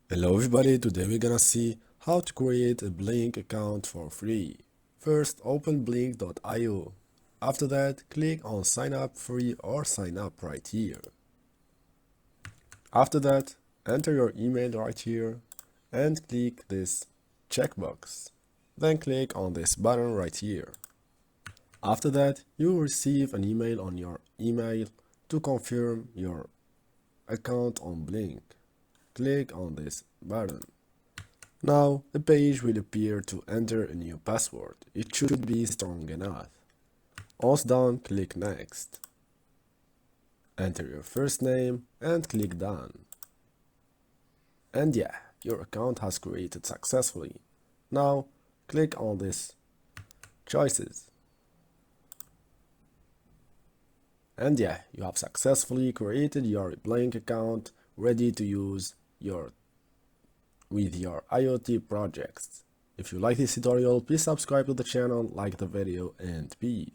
Hello everybody, today we're gonna see how to create a Blynk account for free. First, open blynk.io. After that, click on sign up free or sign up right here. After that, enter your email right here and click this checkbox. Then click on this button right here. After that, you will receive an email on your email to confirm your account on Blynk. Click on this button. Now, a page will appear to enter a new password. It should be strong enough. Once done, click Next. Enter your first name and click Done. And yeah, your account has created successfully. Now, click on this Choices. And yeah, you have successfully created your Blynk account ready to use with your IoT projects. If you like this tutorial, please subscribe to the channel, like the video, and peace.